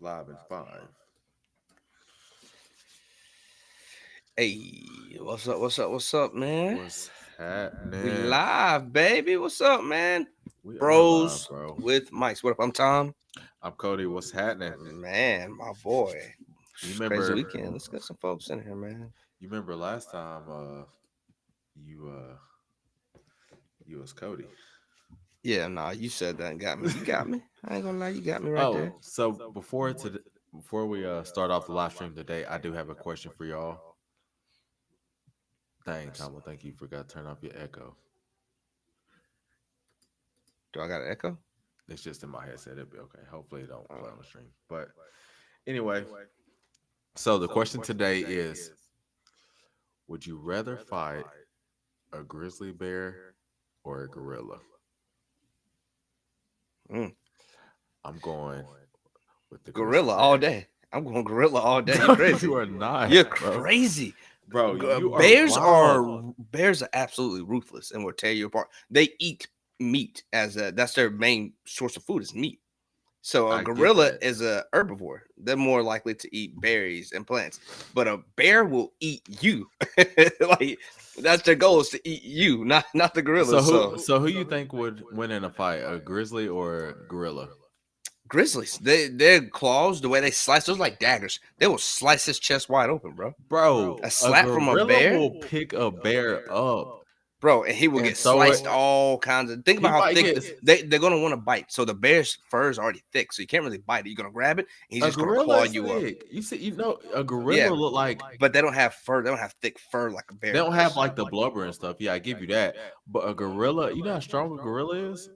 Live in five. Hey, what's up? What's up? What's up, man? What's We happening? live, baby. What's up, man? We are live, Bros bro. with mics. What up? I'm Tom. I'm Cody. What's happening? Man, my boy. You Crazy remember? weekend. Let's get some folks in here, man. You remember last time? You you was Cody. Yeah, nah, you said that and got me. You got me. I ain't gonna lie, you got me right there. So before we start off the live stream today, I do have a question for y'all. Dang, Tom, I think you forgot to turn off your echo. Do I got an echo? It's just in my headset. It'll be okay. Hopefully, it don't play Uh, on the stream. But anyway, so the question today is: would you rather fight a grizzly bear or a gorilla? mm. I'm going with the grizzly Gorilla all bear. day. I'm going gorilla all day. You Bro, you crazy. are not, You're bro. crazy. Bro, you are Bears wild. bears are absolutely ruthless and will tear you apart. They eat meat that's their main source of food is meat. So a I get gorilla that. is a herbivore. They're more likely to eat berries and plants. But a bear will eat you. Like that's their goal is to eat you, not the gorilla. So So who you think would win in a fight, a grizzly or a gorilla? grizzlies, their claws, the way they slice, those like daggers. They will slice his chest wide open, bro. Bro, A a slap from a gorilla bear, will pick a bear up bro, and he will and get throw it. sliced all kinds of. Think He about how might thick get they're gonna want to bite. So the bear's fur is already thick, so you can't really bite it. You're gonna grab it, and he's a just gonna gorilla claw is you up. thick. A gorilla Yeah, look like but they don't have fur. They don't have thick fur like a they bear don't have does. like the blubber and stuff. Yeah, I give you that. But a gorilla, you know how strong a gorilla is?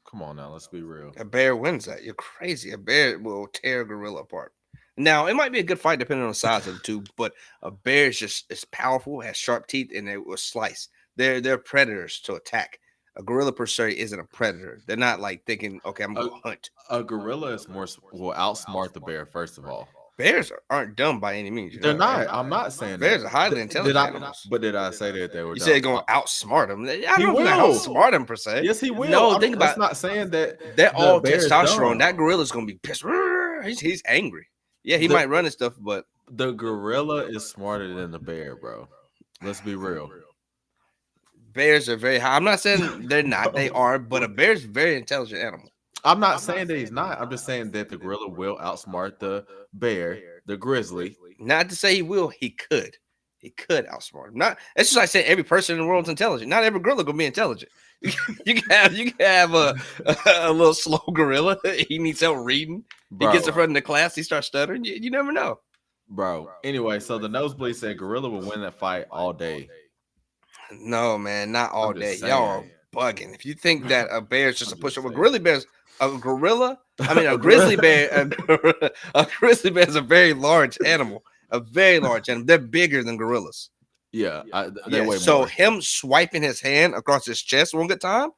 Come on now, let's be real. A bear wins that. You're crazy. A bear will tear a gorilla apart. Now it might be a good fight depending on the size of the two, but a bear is just it's powerful, has sharp teeth, and it will slice. They're predators to attack. A gorilla per se isn't a predator. They're not like thinking, okay, I'm A, gonna hunt. a gorilla is will outsmart the bear first of all. Bears aren't dumb by any means. You know They're that, right? not. I'm not saying that. Bears are highly Did intelligent I? animals. But did I say that they were You said dumb? going to outsmart them. I don't He know if you're gonna will. outsmart them per se. Yes, he will. No, think That's about not saying that they're the all bear is testosterone. dumb. That gorilla's gonna be pissed. He's angry. Yeah, he The might run and stuff, but the gorilla is smarter than the bear, bro. Let's be real. bears are very high. I'm not saying they're not. They Bro, are, but a bear's a very intelligent animal. I'm not saying that he's not. I'm just saying that the gorilla will outsmart the bear, the grizzly. Not to say he will. He could. He could outsmart him. Not. It's just like saying every person in the world's intelligent. Not every gorilla gonna be intelligent. You can have a little slow gorilla. He needs help reading. He gets in Bro, front of the class. He starts stuttering. You never know. bro. Anyway, so the nosebleed said gorilla will win that fight all day. No, man, not all I'm day. just Y'all are saying. bugging. If you think that a bear is just a I'm just pushover, saying. a gorilla. I mean, a A grizzly gorilla. bear. A grizzly bear is a very large animal. A very large animal. They're bigger than gorillas. Yeah, they Yeah. weigh So more. him swiping his hand across his chest one good time,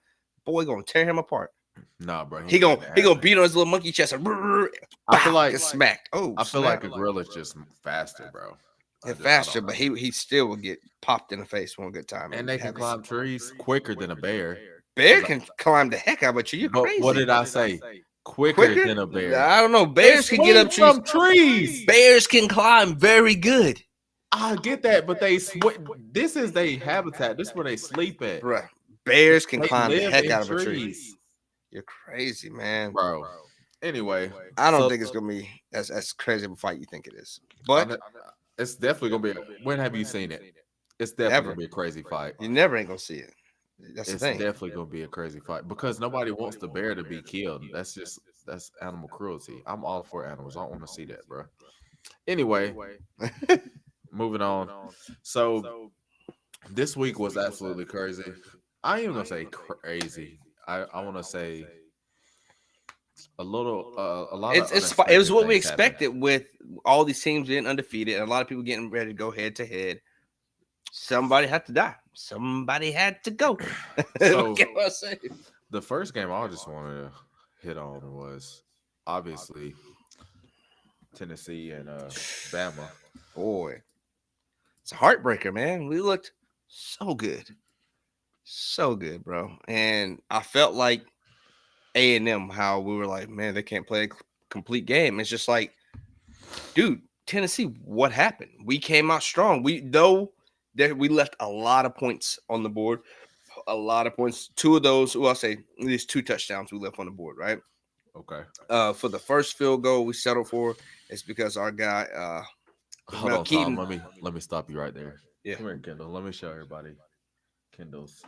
boy, gonna tear him apart. Nah, bro, he He ain't gonna letting that he gonna happen. beat on his little monkey chest and I feel pow, like get smacked. Oh, I feel like snap! a gorilla's just faster, bro. Get I faster, don't but know. he still will get popped in the face one good time And and they can have his climb trees quicker than a bear. bear can climb the heck out of you. You're But what crazy. did I say? Quicker Quicker? than a bear. I don't know. They Bears can get swing up trees. from trees. Bears can climb very good, I get that, but they this is their habitat. This is where they sleep at. bruh. Bears can They climb the live heck in out of a tree. trees, You're crazy, man. bro. Anyway, I don't so think it's gonna be as crazy of a fight you think it is. But it's definitely gonna be. When have you seen it? It's definitely never. gonna be a crazy fight. You never ain't gonna see it. That's the It's thing. definitely gonna be a crazy fight because nobody wants the bear to be killed. That's animal cruelty. I'm all for animals. I don't want to see that, bro. Anyway, moving on. So this week was absolutely crazy. I ain't even gonna say crazy. I want to say a little, a lot of It was unexpected what we things happened. expected with all these teams being undefeated and a lot of people getting ready to go head to head. Somebody had to die. Somebody had to go. So What can I say? the first game I just wanted to hit on was obviously Tennessee and Bama. Boy, it's a heartbreaker, man. We looked so good, bro. And I felt like A&M, how we were like, man, they can't play complete game. It's just like, dude, Tennessee, what happened? We came out strong. We left a lot of points on the board, a lot of points. Two of those, well, I'll say at least 2 touchdowns we left on the board, right? Okay. For the first field goal we settled for, it's because our guy, Hold Mel on, Tom. Keaton, Let me stop you right there. yeah. Come here, Kendall. Let me show everybody Kendall's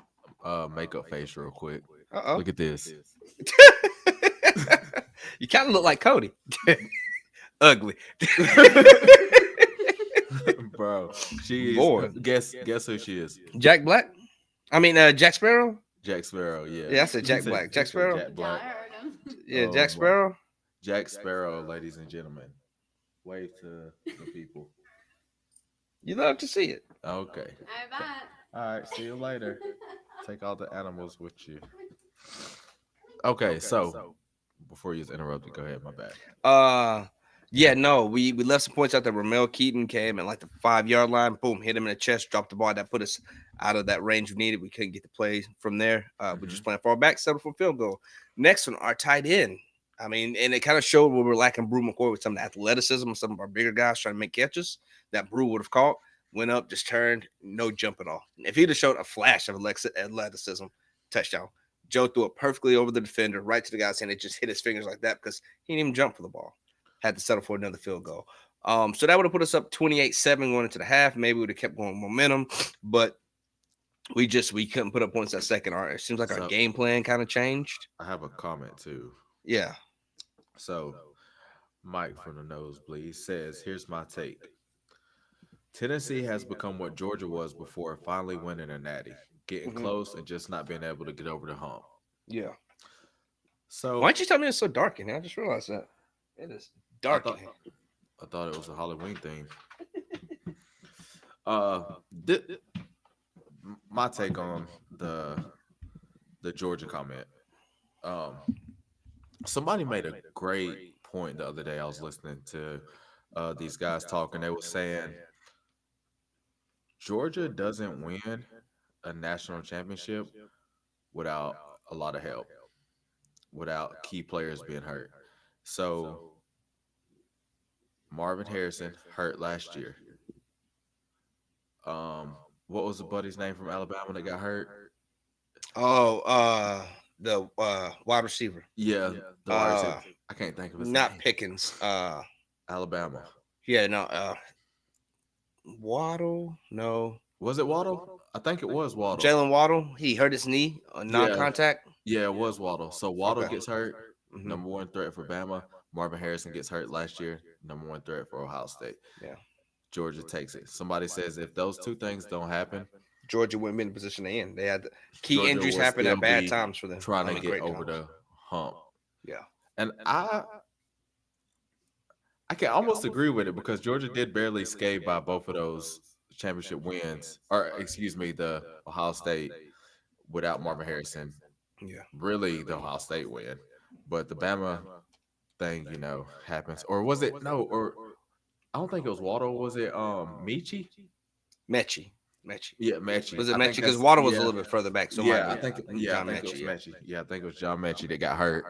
makeup face real quick. Uh Look at this. oh. You kind of look like Cody. Ugly. Bro, she's Boy. guess who she is? Jack Black? I mean, Jack Sparrow? Jack Sparrow, yeah. Yeah, I said Jack He Black. he Jack Sparrow? Jack Yeah, Black. I heard him. Yeah, Oh, Jack boy. Sparrow. Jack Sparrow, ladies and gentlemen. Wave to the people. You love to see it. Okay. I bet. All right, see you later. Take all the animals with you. Okay, so before you interrupted, go ahead, my bad. Yeah, no, we left some points out there. Ramel Keaton came at like the 5-yard line, boom, hit him in the chest, dropped the ball. That put us out of that range we needed. We couldn't get the play from there. We just playing far back, settled for field goal. Next one, our tight end. I mean, and it kind of showed where we're lacking Brew McCoy with some of the athleticism, some of our bigger guys trying to make catches that Brew would have caught. Went up, just turned, no jump at all. If he'd have showed a flash of athleticism, touchdown. Joe threw it perfectly over the defender, right to the guy's hand. It just hit his fingers like that because he didn't even jump for the ball. Had to settle for another field goal. So that would have put us up 28-7 going into the half. Maybe we would have kept going momentum, but we couldn't put up points that second. It seems like our game plan kind of changed. I have a comment too. Yeah. So, Mike from the Nosebleed says, "Here's my take. Tennessee has become what Georgia was before finally winning a natty, getting close and just not being able to get over the hump." Yeah. So, Why don't you tell me it's so dark in here? I just realized that. It is dark in here. I thought it was a Halloween thing. My take on the Georgia comment. Somebody made a great point the other day. I was listening to these guys talking. They were saying Georgia doesn't win a national championship without a lot of help, without key players being hurt. So Marvin Harrison hurt last year. What was the buddy's name from Alabama that got hurt? Oh, the wide receiver. Yeah, the wide receiver. I can't think of his Not name. Pickens. Alabama. Yeah, no. Waddle, no. Was it Waddle? I think it was Waddle. Jalen Waddle, he hurt his knee on non-contact. Yeah, it was Waddle. So Waddle Okay. gets hurt, Mhm. number one threat for Bama. Marvin Harrison gets hurt last year, number one threat for Ohio State. Yeah. Georgia takes it. Somebody says if those two things don't happen, Georgia wouldn't be in the position they in. They had key Georgia injuries will happen still at bad be times for them. trying I to mean, get great over times. the hump. Yeah. And I can almost agree with it because Georgia did barely skate by both of those championship wins, or excuse me, the Ohio State without Marvin Harrison. Yeah. Really, the Ohio State win, but the Bama thing, happens. Or was it no? Or I don't think it was Waddle. Was it Michi? Mechie. Yeah, Mechie. Was it I Mechie? think Because that's- Waddle was a yeah. little bit further back. So Yeah, might I be, think John it was Mechie, yeah. Mechie. Yeah, I think it was John Mechie that got hurt.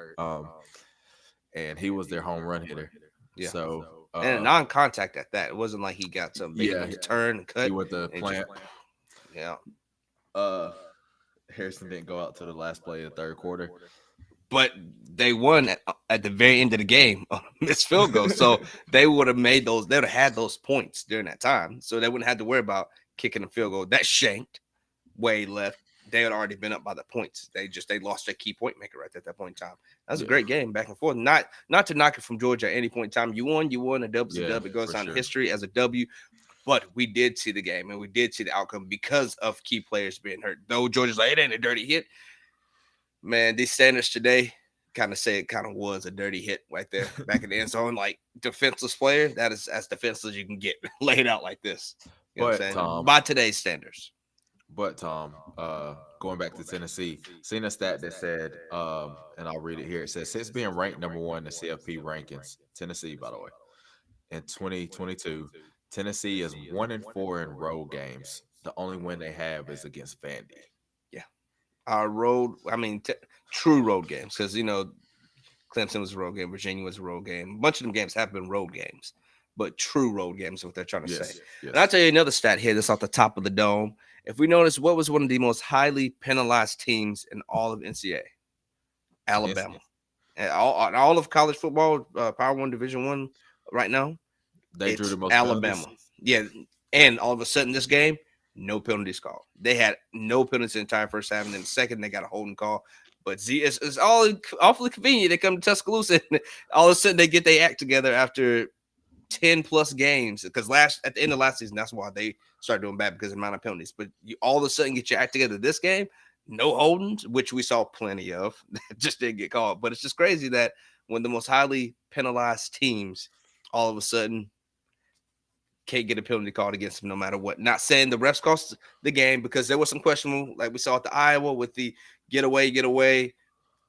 And he was their home run hitter. Yeah. So And a non-contact at that. It wasn't like he got some big Yeah, turn and cut. he went to and plant. Yeah. Harrison didn't go out to the last play of the third quarter. But they won at the very end of the game on a missed field goal. So they would have made those, they would have had those points during that time. So they wouldn't have to worry about kicking a field goal. That shanked way left. They had already been up by the points. They lost their key point maker right at that point in time. That was a great game back and forth. Not to knock it from Georgia at any point in time. You won. A W's a dub. It goes for down in sure. history as a W. But we did see the game and we did see the outcome because of key players being hurt. Though Georgia's like, it ain't a dirty hit. Man, these standards today kind of say it kind of was a dirty hit right there back in the end zone. Like defenseless player, that is as defenseless as you can get laid out like this. You know what I'm saying? Tom, By today's standards. But Tom, going back to Tennessee, seen a stat that said, and I'll read it here. It says since being ranked number one in the CFP rankings, Tennessee, by the way, in 2022, Tennessee is 1-4 in road games. The only win they have is against Vandy. Our road, true road games, because Clemson was a road game. Virginia was a road game. A bunch of them games have been road games, but true road games is what they're trying to say. Yes. Yes. And I'll tell you another stat here that's off the top of the dome. If we notice, what was one of the most highly penalized teams in all of NCAA? Alabama. And all of college football, Power One, Division One, right now, They drew it's the most Alabama. penalties. Yeah, and all of a sudden, this game, no penalties called. They had no penalties the entire first half, and then the second they got a holding call. But it's all awfully convenient. They come to Tuscaloosa, and all of a sudden they get their act together after 10 plus games. Because at the end of last season, that's why they started doing bad, because of the amount of penalties. But you all of a sudden get your act together this game, no holdings, which we saw plenty of, just didn't get called. But it's just crazy that when the most highly penalized teams all of a sudden can't get a penalty called against them no matter what. Not saying the refs cost the game, because there was some questionable, like we saw at the Iowa with the get away,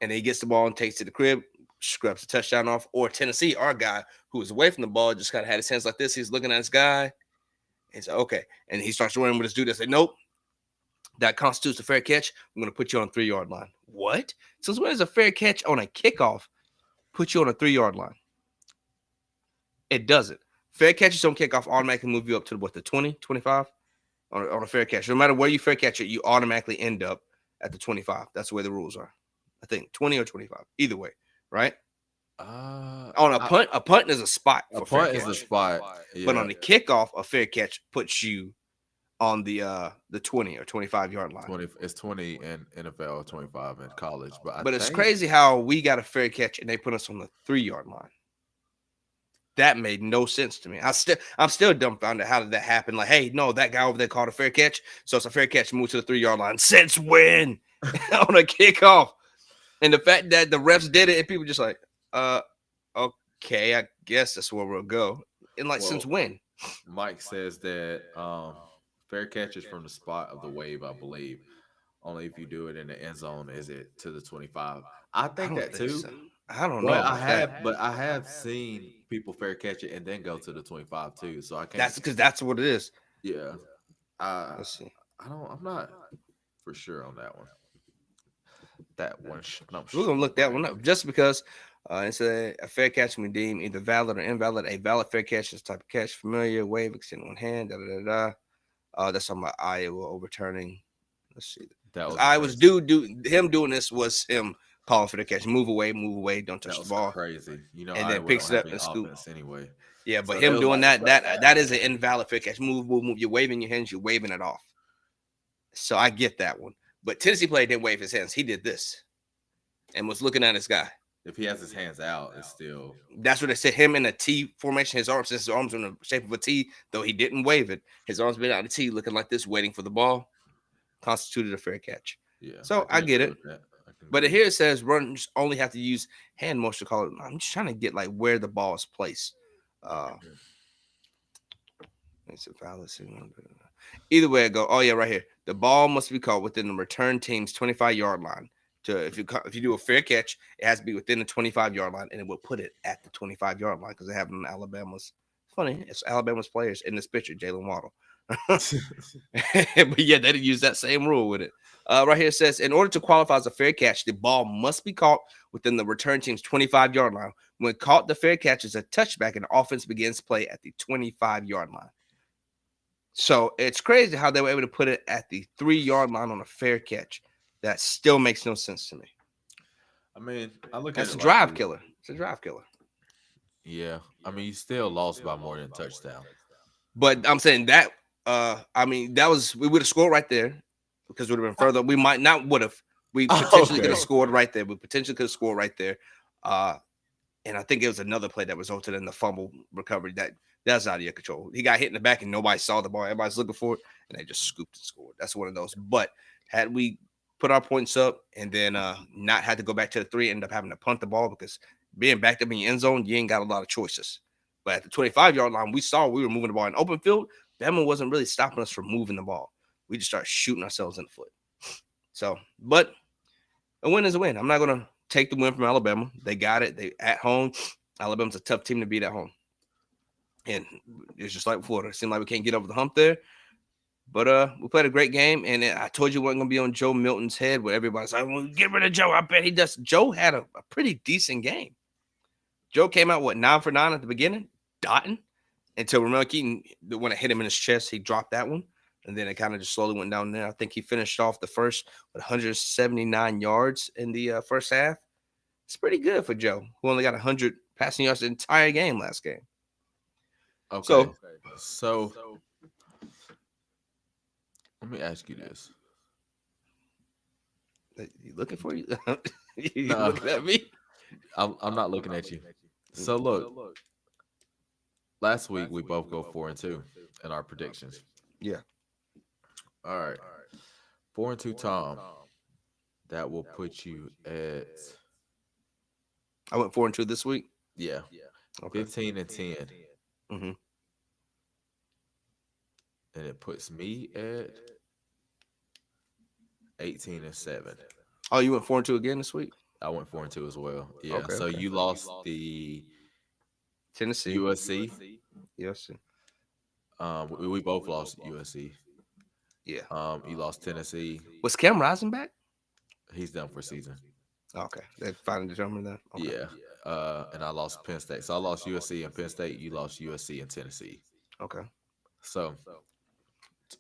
and he gets the ball and takes to the crib, scrubs the touchdown off. Or Tennessee, our guy who was away from the ball, just kind of had his hands like this. He's looking at his guy. He's like, okay. And he starts running with his dude. They say, nope, that constitutes a fair catch. I'm going to put you on the 3-yard line. What? Since when is a fair catch on a kickoff put you on a 3-yard line? It doesn't. Fair catches on kickoff automatically move you up to the 20, 25 on a fair catch. No matter where you fair catch it, you automatically end up at the 25. That's the way the rules are. I think 20 or 25. Either way, right? On a punt is a spot. A punt is a spot. Yeah. But on the kickoff, a fair catch puts you on the 20 or 25-yard line. It's 20 in NFL, 25 in college. But it's crazy how we got a fair catch and they put us on the 3-yard line. That made no sense to me. I'm still dumbfounded. How did that happen? Like, hey, no, that guy over there called a fair catch, so it's a fair catch. Move to the 3-yard line. Since when? On a kickoff. And the fact that the refs did it, and people just like, okay, I guess that's where we'll go. And like, since when? Mike says that fair catches from the spot of the wave, I believe. Only if you do it in the end zone is it to the 25. I think that too. So. I don't know. I have seen people fair catch it and then go to the 25 too. So I can't. That's because that's what it is. Yeah. Let's see. I'm not for sure on that one. We're gonna look that one up just because it's a fair catch can be deemed either valid or invalid. A valid fair catch is type of catch, familiar, wave, extend one hand, that's on my Iowa overturning. Let's see. Him doing this was him calling for the catch. Move away, don't touch the ball. Crazy. You know, and then picks it up and scoops. Anyway. Yeah, but him doing that is an invalid fair catch. Move. You're waving your hands, you're waving it off. So I get that one. But Tennessee player didn't wave his hands. He did this and was looking at his guy. If he has his hands out, it's still. That's what they said. Him in a T formation. His arms in the shape of a T, though he didn't wave it. His arms been out of the T, looking like this, waiting for the ball. Constituted a fair catch. Yeah. So I get it. But here it says runners only have to use hand motion to call it. I'm just trying to get like where the ball is placed. It's a valid signal. Either way I go. Oh yeah, right here. The ball must be caught within the return team's 25-yard line. If you do a fair catch, it has to be within the 25-yard line, and it will put it at the 25-yard line because they have them Alabama's. Funny, it's Alabama's players in this picture, Jalen Waddle. But yeah, they didn't use that same rule with it. Right here it says, in order to qualify as a fair catch, the ball must be caught within the return team's 25-yard line. When caught, the fair catch is a touchback, and the offense begins play at the 25-yard line. So it's crazy how they were able to put it at the 3-yard line on a fair catch. That still makes no sense to me. I mean, that's a drive killer. It's a drive killer. Yeah, I mean, you still lost by more than a touchdown. But I'm saying that. We would have scored right there because it would have been further. We might not would have. We potentially could have scored right there. We potentially could have scored right there. And I think it was another play that resulted in the fumble recovery that's out of your control. He got hit in the back and nobody saw the ball. Everybody's looking for it, and they just scooped and scored. That's one of those. But had we put our points up and then not had to go back to the 3, end up having to punt the ball because being backed up in your end zone, you ain't got a lot of choices. But at the 25-yard line, we saw we were moving the ball in open field. Bama wasn't really stopping us from moving the ball. We just started shooting ourselves in the foot. So, but a win is a win. I'm not going to take the win from Alabama. They got it. They at home. Alabama's a tough team to beat at home. And it's just like Florida. It seemed like we can't get over the hump there. But we played a great game, and I told you we wasn't gonna be on Joe Milton's head where everybody's like, well, get rid of Joe. I bet he does. Joe had a pretty decent game. Joe came out, 9 for 9 at the beginning, dotting, until Ramel Keaton, when it hit him in his chest, he dropped that one. And then it kind of just slowly went down there. I think he finished off the first with 179 yards in the first half. It's pretty good for Joe, who only got 100 passing yards the entire game last game. Okay. So let me ask you this. You looking for you? You No. looking at me? I'm not looking at you. So look, last week we both go 4-2 in our predictions. Yeah. All right. 4-2, Tom. That will put you at I went 4-2 this week. yeah, Okay. 15-10, Mm-hmm. and it puts me at 18-7. Oh, you went 4-2 again this week? I went 4-2 as well. Yeah. Okay, So okay. you lost the Tennessee. USC. Yes. We both lost USC. Yeah. You lost Tennessee. Was Cam Rising back? He's done for season. Okay. They finally determined that. Okay. Yeah. And I lost Penn State. So I lost USC and Penn State. You lost USC and Tennessee. Okay. So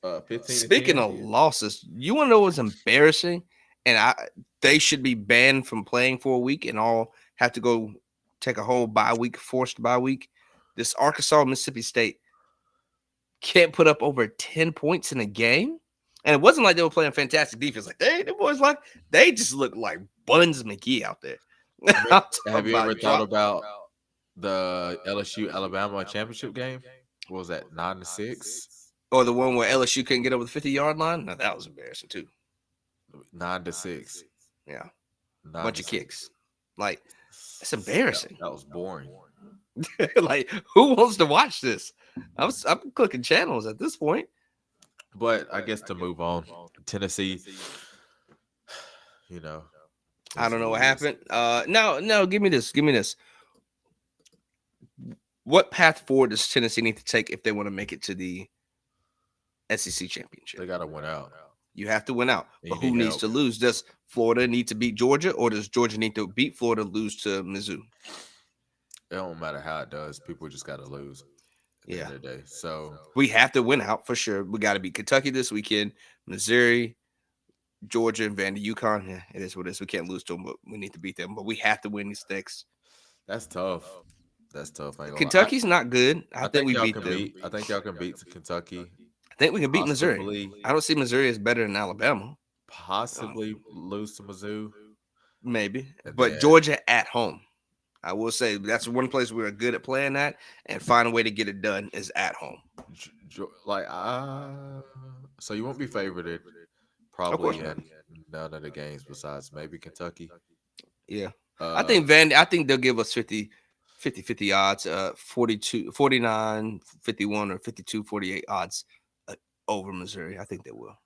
15. Speaking of losses, you want to know what's embarrassing? And they should be banned from playing for a week and all have to go take a whole bye week, forced bye week. This Arkansas Mississippi State can't put up over 10 points in a game. And it wasn't like they were playing fantastic defense. Like, the boys they just look like Buns McGee out there. Have you ever thought about the LSU Alabama championship game? What was that? 9-6? Or the one where LSU couldn't get over the 50-yard line? No, that was embarrassing too. 9-6. Yeah. 9 Bunch to of 6. kicks. Like, it's embarrassing. That was boring. Like, who wants to watch this? I'm clicking channels at this point. But I guess to move on, Tennessee, I don't know what happened. No, give me this. What path forward does Tennessee need to take if they want to make it to the SEC championship? They got to win out. You have to win out. You But who need needs help. to lose? Does Florida need to beat Georgia, or does Georgia need to beat Florida, lose to Mizzou? It don't matter how it does. People just got to lose. At the Yeah. end of the day. So We have to win out for sure. We got to beat Kentucky this weekend, Missouri, Georgia, and UConn. Yeah, it is what it is. We can't lose to them, but we need to beat them. But we have to win these next. that's tough. That's tough. I ain't gonna lie. Kentucky's not good. I think we y'all beat can them. I think y'all can beat Kentucky. I think we can beat Missouri. Possibly- I don't see Missouri as better than Alabama. Possibly lose to Mizzou. Maybe. And But then- Georgia at home. I will say that's one place we are good at playing at and find a way to get it done is at home. So you won't be favored probably in none of the games besides maybe Kentucky. Yeah. Uh, I think they'll give us 50 odds, 42, 49, 51, or 52, 48 odds over Missouri. I think they will.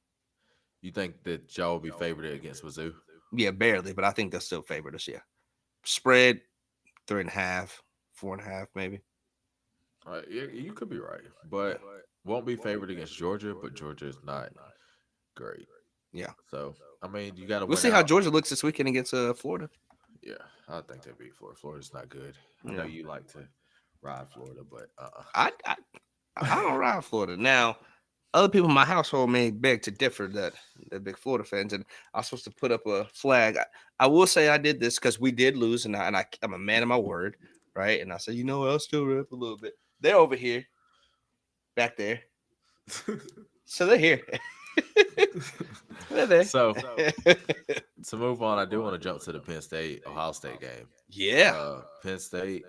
you think that y'all will be favored against Mizzou? Yeah, barely, but I think they'll still favor us. Yeah. Spread 3.5, 4.5, maybe. You could be right, but won't be favored against Georgia. But Georgia is not great. Yeah. So I mean, you got to. We'll see how Georgia looks this weekend against Florida. Yeah, I think they beat Florida. Florida's not good. I know you like to ride Florida, but I don't ride Florida. Now, other people in my household may beg to differ that they're big Florida fans, and I was supposed to put up a flag. I will say I did this because we did lose, and I'm a man of my word, right? And I said, I'll still rip a little bit. They're over here, back there, so they're here. They're there. So to move on, I do want to jump to the Penn State Ohio State game. Yeah. Penn State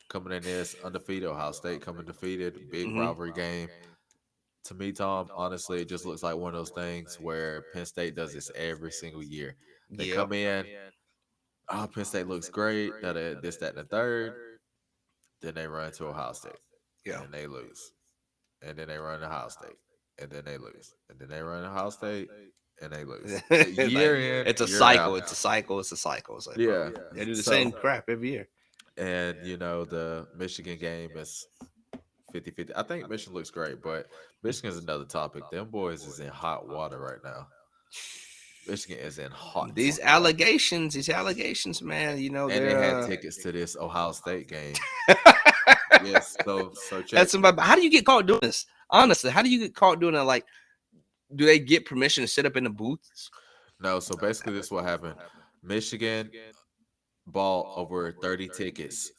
coming in this undefeated, Ohio State coming defeated, big Mhm. rivalry game. To me, Tom, honestly, it just looks like one of those things where Penn State does this every single year. They Yep. come in, Penn State looks great, this, that, and the third. Then they run to Ohio State, Yeah. and they lose. And then they run to Ohio State, and then they lose. And then they run to Ohio State, and they lose. Year in, It's a year cycle. out. It's a cycle. It's a cycle. It's like, Yeah. they do the So- same crap every year. And the Michigan game is 50-50. I think Michigan looks great, but Michigan's another topic. Them boys is in hot water right now. Michigan is in hot water. These allegations, man. You know And they had they're. tickets to this Ohio State game. Yes, so check. That's somebody. How do you get caught doing this? Honestly, how do you get caught doing that? Like, do they get permission to sit up in the booths? No, so basically this is what happened. Michigan bought over 30 tickets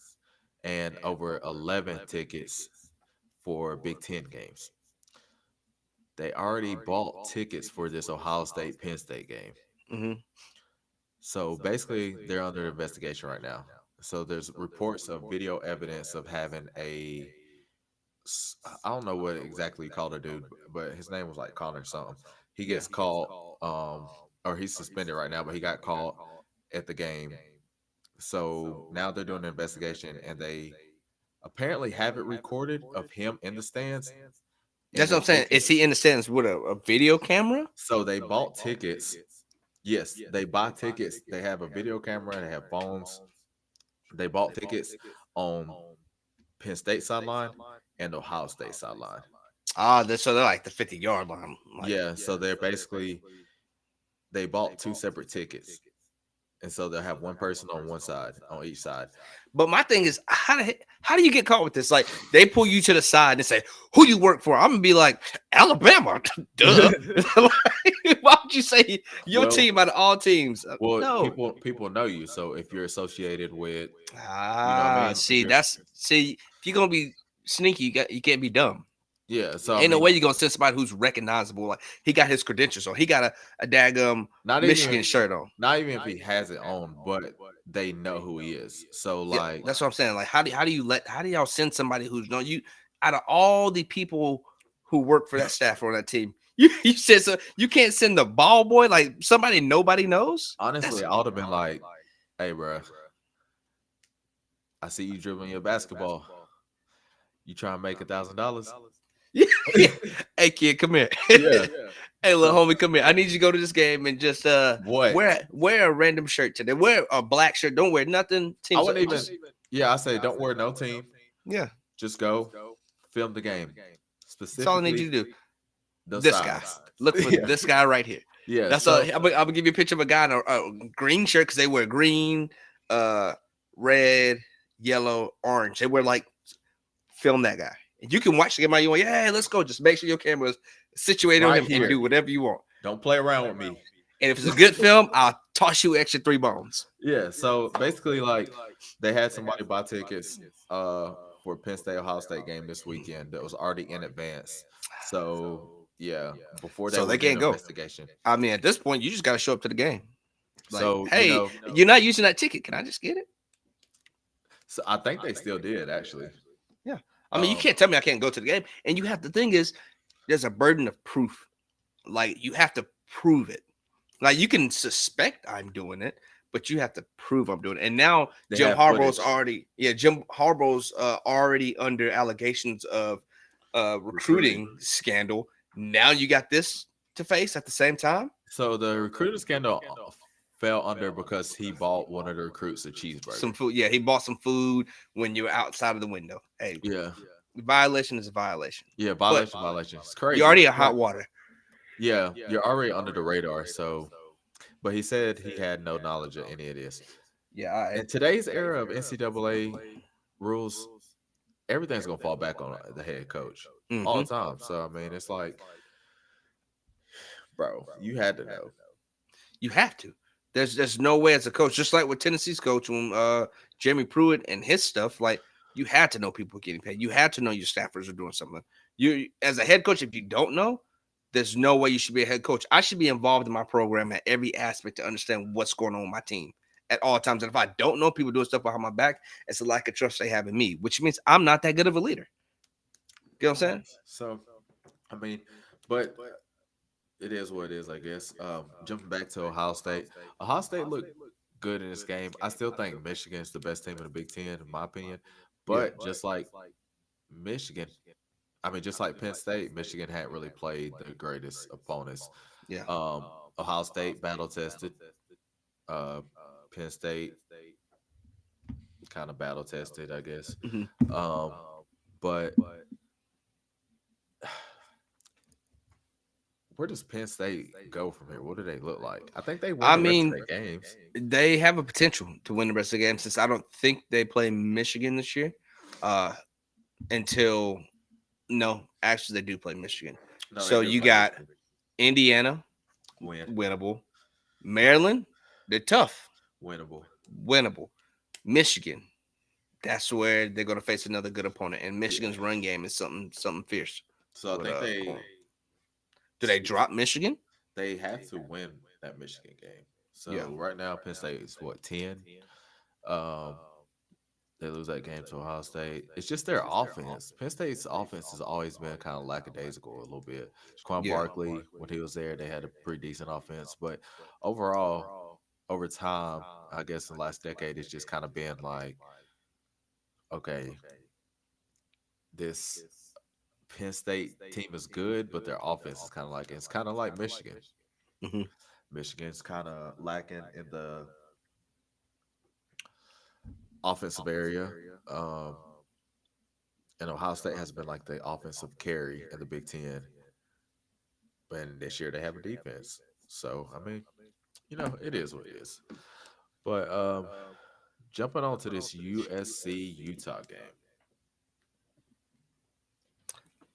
and over 11 tickets for Big Ten games. They already bought tickets for this Ohio State Penn State game. Hmm. So basically, they're under investigation right now. So there's reports of video evidence of having I don't know what exactly you called the dude, but his name was like Connor something. He gets called, or he's suspended right now, but he got called at the game. So now they're doing an investigation, and they apparently have it recorded of him in the stands. That's And what they're I'm saying. taking, Is he in the stands with a video camera? so they bought tickets. Yes, they buy tickets. They have a video camera. They have phones. They bought tickets on Penn State sideline and Ohio State sideline. So they're like the 50-yard line. Like, Yeah, so they're basically they bought two separate tickets, and so they'll have one person on one side, on each side. but my thing is, how do you get caught with this? Like, they pull you to the side and say, "Who you work for?" I'm gonna be like, "Alabama." Duh. Like, why would you say your Well- team out of all teams? Well, No. people know you, so if you're associated with, See, You're- if you're gonna be sneaky, you can't be dumb. yeah, so Ain't no way you're gonna send somebody who's recognizable. Like, he got his credentials on. He got a daggum not Michigan even shirt on. not even if he has it on, but they know who he is. So Yeah, like, that's what I'm saying. Like, how do y'all send somebody who's no you out of all the people who work for that staff or that team? You said so you can't send the ball boy, like somebody nobody knows. honestly, That's- I would have been like, "Hey, bro, I see you dribbling your basketball. You trying to make $1,000?" Yeah. Hey kid, come here. Yeah. Hey little homie, come here. I need you to go to this game and just What? wear a random shirt today. Wear a black shirt. Don't wear nothing. I wouldn't even. Just- Yeah, I say don't wear no team. yeah. Just go film the game. Specifically, That's all I need you to do. the This guy. sides. Look for Yeah. this guy right here. Yeah, That's so, all. I'm gonna give you a picture of a guy in a green shirt because they wear green, red, yellow, orange. They wear like film that guy. And you can watch the game all you want. Yeah, let's go. Just make sure your camera's situated on Right him here. and do whatever you want. Don't play around with me. And if it's a good film, I'll toss you extra 3 bones. Yeah, so basically, like they had somebody buy tickets for Penn State Ohio State game this weekend that was already in advance. So yeah, before that, So they was in can't go. investigation. I mean, at this point, you just got to show up to the game. Like, So hey, you know, you're not using that ticket. Can I just get it? so I think they still did actually. I mean, you can't tell me I can't go to the game. And you have the thing is, there's a burden of proof. Like, you have to prove it. Like, you can suspect I'm doing it, but you have to prove I'm doing it. And now They Jim have Harbaugh's footage. Jim Harbaugh's already under allegations of recruiting scandal. Now you got this to face at the same time. So the recruiting scandal fell under because he bought one of the recruits a cheeseburger. Some food. Yeah, he bought some food when you were outside of the window. Hey, yeah, violation is a violation. violation. It's crazy. You're already in hot water. Yeah, you're already under the radar. So, but he said he had no knowledge of any of this. Yeah, In today's era of NCAA rules, everything's gonna fall back on the head coach all the time. So I mean, it's like, bro, you had to know. You have to. There's no way as a coach, just like with Tennessee's coach when Jeremy Pruitt and his stuff, like you had to know people getting paid. You had to know your staffers are doing something. You as a head coach, if you don't know, there's no way you should be a head coach. I should be involved in my program at every aspect to understand what's going on with my team at all times. And if I don't know people doing stuff behind my back, it's a lack of trust they have in me, which means I'm not that good of a leader. You know what I'm saying? So, I mean, but it is what it is, I guess. Jumping back to Ohio State looked good in this game. I still think Michigan is the best team in the Big Ten, in my opinion. But just like Michigan, I mean, just like Penn State, Michigan hadn't really played the greatest opponents. Yeah. Ohio State battle tested. Penn State kind of battle tested, I guess. Mhm. But Where does Penn State go from here? What do they look like? I think they win I the rest of mean, their games. they have a potential to win the rest of the game since I don't think they play Michigan this year. Uh, until no, actually they do play Michigan. No, they So do you play got Michigan. Indiana, Win, winnable. Maryland, they're tough, winnable. winnable. Michigan, that's where they're going to face another good opponent. And Yeah. Michigan's run game is something fierce. So I With, think Corn. Do they drop Michigan? they have to win that Michigan game. So Yeah. right now, Penn State is what 10. Um, they lose that game to Ohio State. It's just their offense. Penn State's offense has always been kind of lackadaisical a little bit. Jaquan Yeah. Barkley, when he was there, they had a pretty decent offense, but overall, over time, I guess in the last decade, it's just kind of been like, okay, this Penn State team is good, but their offense is kind of like it's kind of like Michigan. Mhm. Michigan's kind of lacking in the offensive area. Um, and Ohio State has been like the offensive carry in the Big Ten. But this year they have a defense. So I mean, it is what it is. But jumping on to this USC Utah game.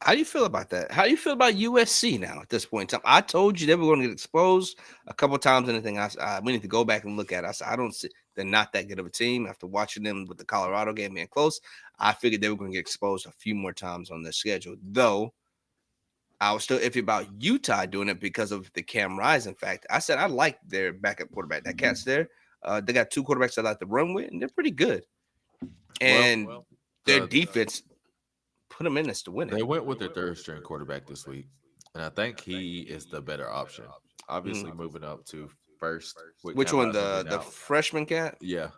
How do you feel about that? How do you feel about USC now at this point in time? I told you they were going to get exposed a couple of times. Anything we need to go back and look at. I said I don't see they're not that good of a team. After watching them with the Colorado game being close, I figured they were going to get exposed a few more times on their schedule. Though I was still iffy about Utah doing it because of the Cam Rising fact. I said I like their backup quarterback. That cat's there. They got two quarterbacks that I like to run with, and they're pretty good. And their defense put them in this to win it. They went with their third string quarterback this week, and I think he is the better option. Obviously, moving up to first. with Which Cam one? Rising being The out. freshman cat? Yeah.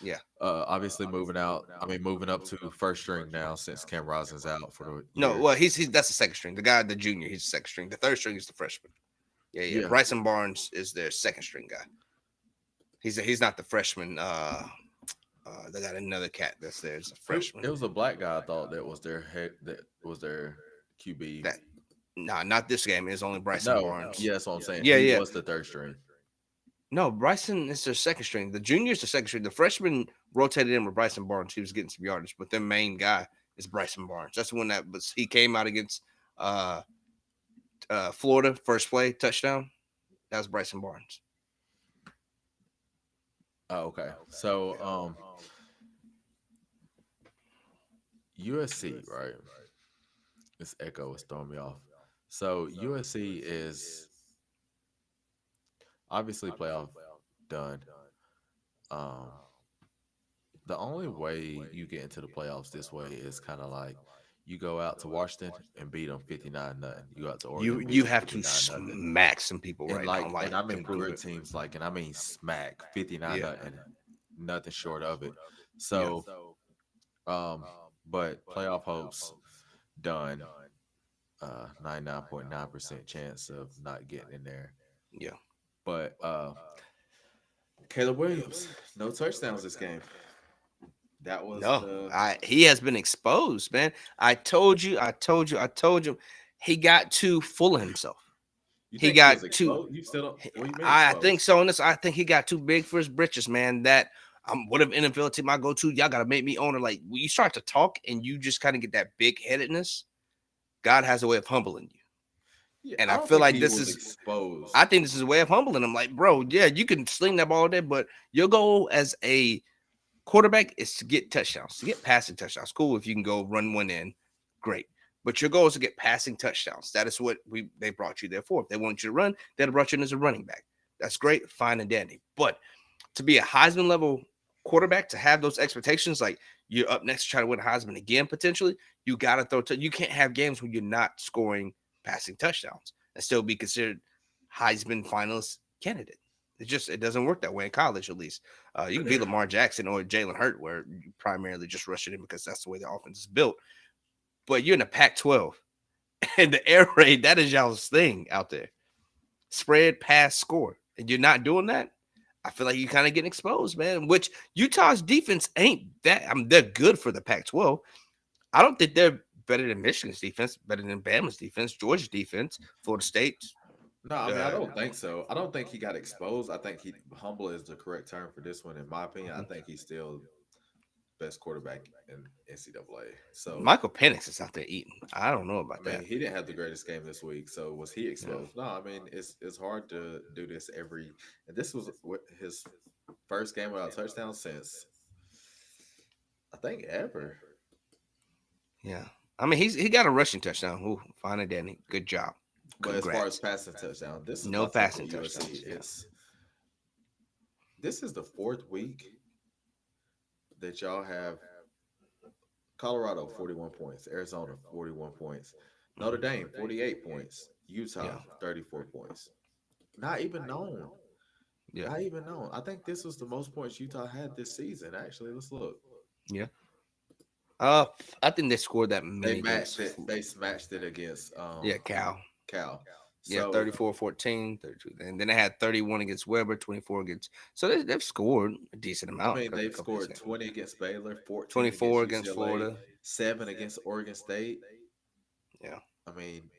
Yeah. Obviously moving out. I mean, moving up to first string now since Cam Rising's out for the No, year. well, he's that's the second string. The guy, the junior, he's the second string. The third string is the freshman. Yeah. Yeah. Bryson Barnes is their second string guy. He's not the freshman. They got another cat that's there. It's a freshman. It was a black guy. I thought that was their head. That was their QB. Nah, not this game. It's only Bryson Barnes. Yeah, that's what I'm saying. Yeah, he yeah. was the third string. No, Bryson is their second string. The junior is the second string. The freshman rotated in with Bryson Barnes. He was getting some yardage, but their main guy is Bryson Barnes. That's the one that was. He came out against Florida, first play touchdown. That was Bryson Barnes. Oh, okay. So, USC, right? This echo is throwing me off. So USC is obviously playoff done. Um, the only way you get into the playoffs this way is kind of like you go out to Washington and beat them 59-0. You go out to Oregon. You have to 59-0. smack some people And right now. and I mean prove good it. teams and I mean smack 59 and nothing short of it. So, but playoff hopes done. 99.9% chance of not getting in there. Yeah. But Caleb Williams, no touchdowns this game. That was he has been exposed, man. I told you. He got too full of himself. He got too. You still don't, what do you mean I exposed? think so. In this, I think he got too big for his britches, man. That whatever NFL team I go to, y'all gotta make me owner. Like when you start to talk and you just kind of get that big headedness, God has a way of humbling you. Yeah, And I don't feel think like he this was is- exposed. I think this is a way of humbling him. Like, bro, yeah, you can sling that ball there, but your goal as a quarterback is to get touchdowns, to get passing touchdowns. Cool if you can go run one in, great. But your goal is to get passing touchdowns. That is what they brought you there for. If they wanted you to run, they'd have brought you in as a running back. That's great, fine and dandy. But to be a Heisman level quarterback, to have those expectations, like you're up next to try to win a Heisman again potentially, you got to throw. You can't have games where you're not scoring passing touchdowns and still be considered Heisman finalist candidate. It doesn't work that way in college, at least. You can be Lamar Jackson or Jalen Hurt, where you primarily just rush it in because that's the way the offense is built. But you're in the Pac-12, and the air raid, that is y'all's thing out there. Spread, pass, score. And you're not doing that, I feel like you kind of getting exposed, man. Which Utah's defense ain't that. I mean, they're good for the Pac-12. I don't think they're better than Michigan's defense, better than Bama's defense, Georgia's defense, Florida State. No, I mean I don't think so. I don't think he got exposed. I think he humble is the correct term for this one, in my opinion. I Mhm. think he's still best quarterback in NCAA. So Michael Penix is out there eating. I don't know I about mean, that. he didn't have the greatest game this week, so was he Yeah. exposed? No, I mean it's hard to do this every. And this was his first game without a touchdown since I think ever. Yeah. I mean, he got a rushing touchdown. Ooh, fine and dandy. Good job. But as far as Congrats. passing touchdown, this is No my thing passing with USC. touchdowns. Yeah. This is the fourth week that y'all have Colorado 41 points, Arizona 41 points, Notre Mhm. Dame 48 points, Utah Yeah. 34 points. Not even known. Yeah. Not even known. I think this was the most points Utah had this season. Actually, let's look. Yeah. Uh, I think they scored that They many matched against. it. They smashed it against Yeah, Cal. Cal. Yeah, So 34-14, 32. And then they had 31 against Weber, 24 against. So they've scored a decent I amount. mean, A they've couple of these scored games. 20 against Baylor, 14 against 24 against UCLA, Florida. 7 against Oregon State. Yeah. I mean,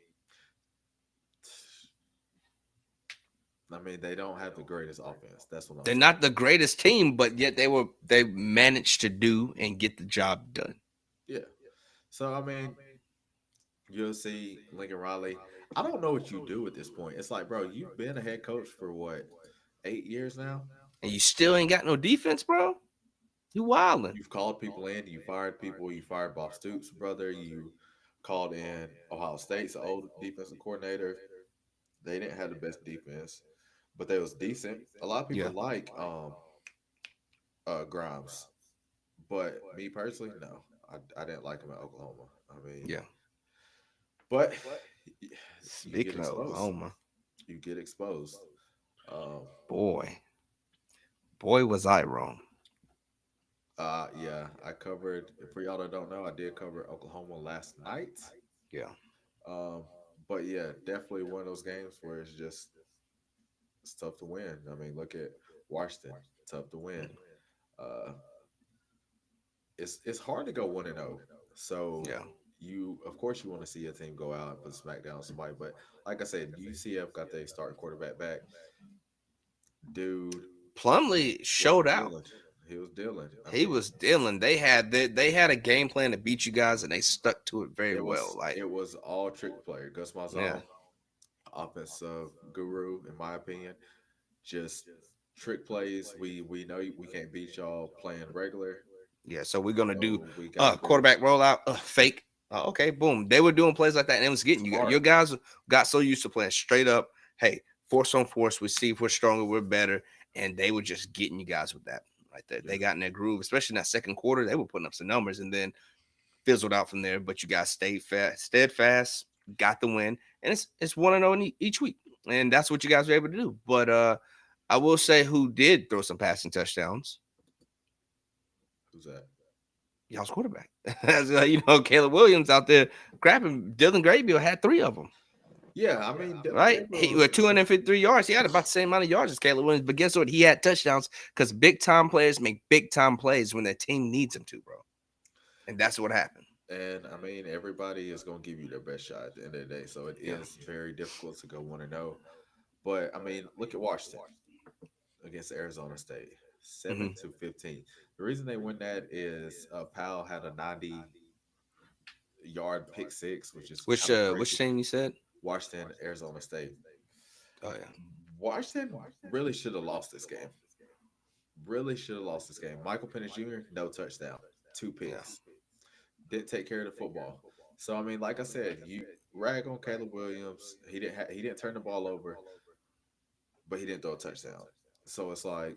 they don't have the greatest offense. That's what I'm They're saying. not the greatest team, but yet they managed to do and get the job done. Yeah. So I mean, you'll see Lincoln Riley. I don't know what you do at this point. It's like, bro, you've been a head coach for what, 8 years now? And you still ain't got no defense, bro. You wildin'. You've called people in, you fired people, you fired Bob Stoops' brother, you called in Ohio State's old defensive coordinator. They didn't have the best defense, but they was decent. A lot of people Yeah. like Grimes, but me personally, no. I didn't like him at Oklahoma. I mean, Yeah. but you get Speaking of exposed. Oklahoma, You get exposed. Um, boy, boy, was I wrong. yeah, I covered. For y'all that don't know, I did cover Oklahoma last night. Yeah. Um, but yeah, definitely one of those games where it's tough to win. I mean, look at Washington, tough to win. Uh, it's hard to go 1-0. So Yeah. you, of course, you want to see a team go out and put smack down on somebody. But like I said, UCF got their starting quarterback back. Dude Plumlee was showed out. dealing. He was dealing. I He mean, was dealing. They had a game plan to beat you guys, and they stuck to it very well. Like, it was all trick play. Gus yeah, Malzahn, offensive guru, in my opinion, just trick plays. We know we can't beat y'all playing regular, yeah. So we're gonna do so we gotta go quarterback rollout, fake. Okay, boom. They were doing plays like that, and it was getting you. Your smart. guys got so used to playing straight up. Hey, force on force. We see if we're stronger, we're better, and they were just getting you guys with that right there. They Yeah. got in their groove, especially in that second quarter. They were putting up some numbers, and then fizzled out from there. But you guys stayed fast, steadfast, got the win, and it's 1-0 each week, and that's what you guys were able to do. But I will say, who did throw some passing touchdowns? Who's that? Y'all's quarterback. As, Caleb Williams out there crapping. Dylan Graybill had 3 of them. Yeah, I mean, Dylan Right? Gabriel He was had 253 yards. He had about the same amount of yards as Caleb Williams. But guess what? He had touchdowns because big time players make big time plays when their team needs them to, bro. And that's what happened. and I mean, everybody is going to give you their best shot at the end of the day. So it Yeah. is very difficult to go 1-0. But I mean, look at Washington against Arizona State, 7-15. The reason they win that is Powell had a 90-yard pick six, which is Which kind of which crazy. team you said? Washington, Arizona State. Oh yeah. Washington really should have lost this game. Really should have lost this game. Michael Penix Jr. no touchdown, 2 picks. Didn't take care of the football. So I mean, like I said, you rag on Caleb Williams. He didn't turn the ball over, but he didn't throw a touchdown. So it's like,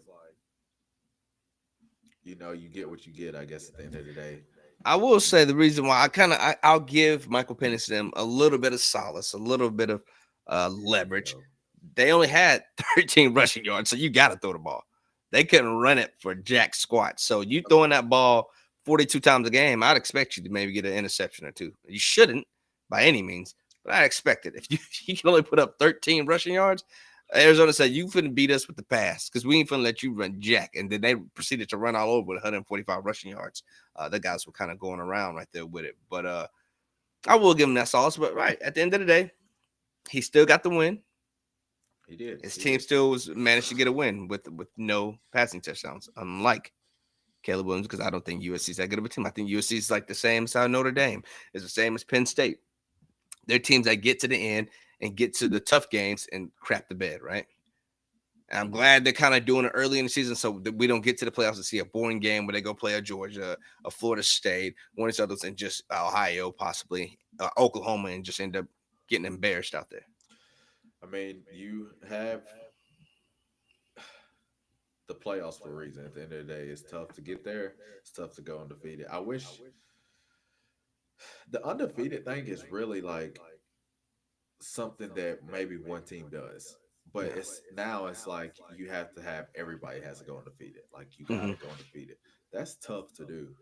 you get what you get. I guess at the end of the day, I will say the reason why I'll give Michael Penix them a little bit of solace, a little bit of leverage. you know, They only had 13 rushing yards, so you got to throw the ball. They couldn't run it for jack squat. So you throwing that ball 42 times a game, I'd expect you to maybe get an interception or two. You shouldn't by any means, but I expect it. If you can only put up 13 rushing yards, Arizona said you couldn't beat us with the pass because we ain't finna let you run jack. And then they proceeded to run all over with 145 rushing yards. The guys were kind of going around right there with it. But I will give him that solace. But right at the end of the day, he still got the win. He did. His He team did. still was managed to get a win with no passing touchdowns, unlike Caleb Williams, because I don't think USC is that good of a team. I think USC is like the same as how Notre Dame is the same as Penn State. They're teams that get to the end and get to the tough games and crap the bed, right? And I'm glad they're kind of doing it early in the season so that we don't get to the playoffs and see a boring game where they go play a Georgia, a Florida State, one of these others, and just Ohio, possibly Oklahoma, and just end up getting embarrassed out there. I mean, you have the playoffs for a reason. At the end of the day, it's tough to get there. It's tough to go undefeated. I wish the undefeated thing is really like something that maybe one team does. But Yeah. it's like you have to have everybody has to go undefeated. Like you Hmm. gotta go undefeated. That's tough to do.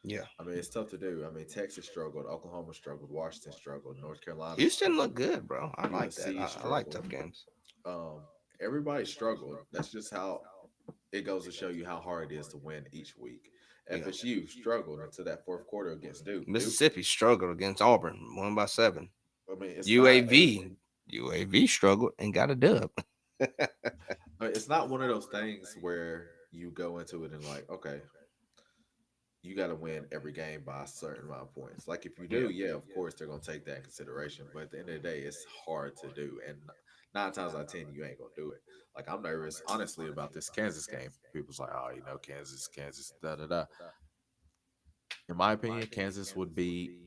Yeah. I mean, it's tough to do. I mean, Texas struggled, Oklahoma struggled, Washington struggled, North Carolina Houston struggled, look good, bro. I like that. USC I like struggled. tough games. Um, everybody struggled. That's just how it goes to show you how hard it is to win each week. Yeah. FSU struggled until that fourth quarter against Duke. Duke, Mississippi struggled against Auburn, won by 7. I mean, UAV struggled and got a dub. it's not one of those things where you go into it and like, okay, you got to win every game by a certain amount of points. Like if you Yeah. do, yeah, of course they're gonna take that in consideration. But at the end of the day, it's hard to do, and 9 times out of 10, you ain't gonna do it. Like I'm nervous, honestly, about this Kansas game. People's like, oh, Kansas, da da da. In my opinion, Kansas would be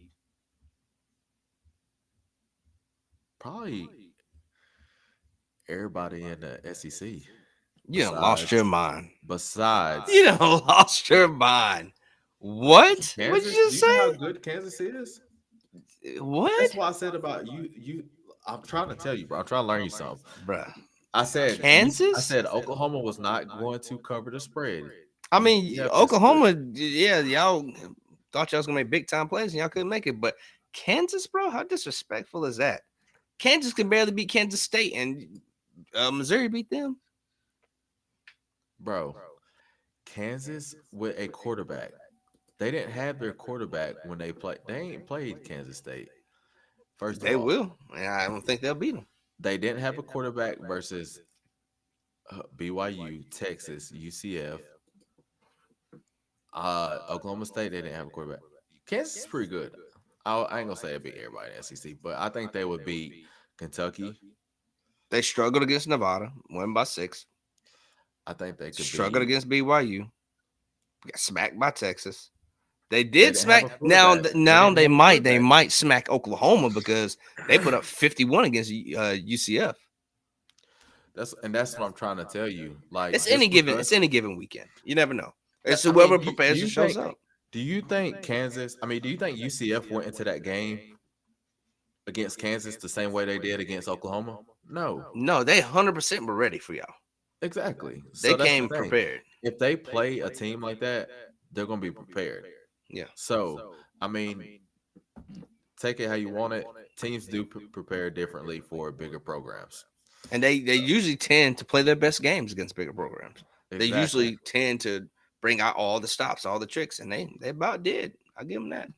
probably everybody in the SEC. You done lost your mind. Besides You done lost your mind. What? What'd Kansas, you do just you know how say? good Kansas is? That's What? why I said about you. I'm trying to tell you, bro. I'm trying to learn you something. Bruh. I said I Kansas? said Oklahoma was not going to cover the spread. I mean, UCF is Oklahoma, good. yeah, y'all thought y'all was gonna make big time plays and y'all couldn't make it. But Kansas, bro, how disrespectful is that? Kansas can barely beat Kansas State, and Missouri beat them. Bro, Kansas with a quarterback. They didn't have their quarterback when they played. They ain't played Kansas State. First of They all, will, and I don't think they'll beat them. they didn't have a quarterback versus BYU, Texas, UCF, Oklahoma State. They didn't have a quarterback. Kansas is pretty good. I ain't gonna say they beat everybody in the SEC, but I think they would beat Kentucky. They struggled against Nevada, won by 6. I think they could Struggled beat. against BYU, got smacked by Texas. They They did didn't have a smack. Now, quarterback. They now didn't have a they quarterback. might smack Oklahoma because they put up 51 against UCF. That's what I'm trying to tell you. Like It's just because. any given weekend. You never know. It's I whoever mean, prepares and shows up. do you think Kansas? I mean, do you think UCF went into that game against Kansas the same way they did against Oklahoma? No, No, they 100% were ready for y'all. exactly. They So that's the came thing. prepared. If they play a team like that, they're gonna be prepared. Yeah. So I mean, take it how you want it. Teams do prepare differently for bigger programs. And they usually tend to play their best games against bigger programs. They Exactly. usually tend to bring out all the stops, all the tricks, and they about did. I'll give them that.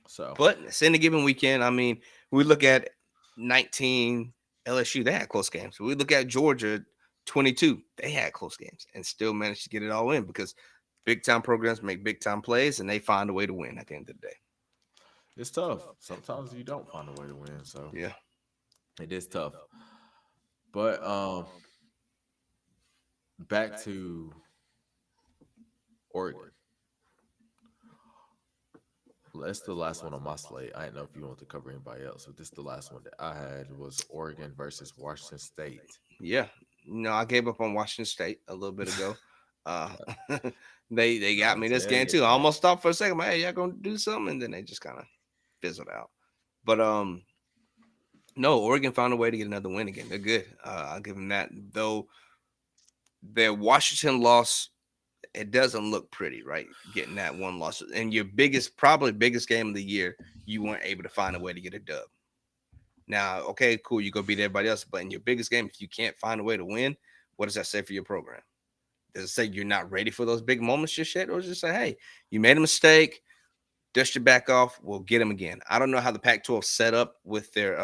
So, But it's in a given weekend. I mean, we look at 19 LSU, they had close games. We look at Georgia 22, they had close games and still managed to get it all in because big time programs make big time plays and they find a way to win at the end of the day. it's tough. Sometimes you don't find a way to win. So Yeah. it is tough. But back to Oregon. That's the last one on my slate. I didn't know if you want to cover anybody else, but this is the last one that I had was Oregon versus Washington State. Yeah. No, I gave up on Washington State a little bit ago. Uh, they got me this game too. I almost stopped for a second. Hey, y'all gonna do something, and then they just kind of fizzled out. But no, Oregon found a way to get another win again. They're good. I'll give them that. Though their Washington loss, it doesn't look pretty, right? Getting that one loss and your probably biggest game of the year, you weren't able to find a way to get a dub. Now, okay, cool, you go beat everybody else, but in your biggest game, if you can't find a way to win, what does that say for your program? Does it say you're not ready for those big moments just yet, or does it say, hey, you made a mistake, dust your back off, we'll get them again? I don't know how the Pac-12 set up with their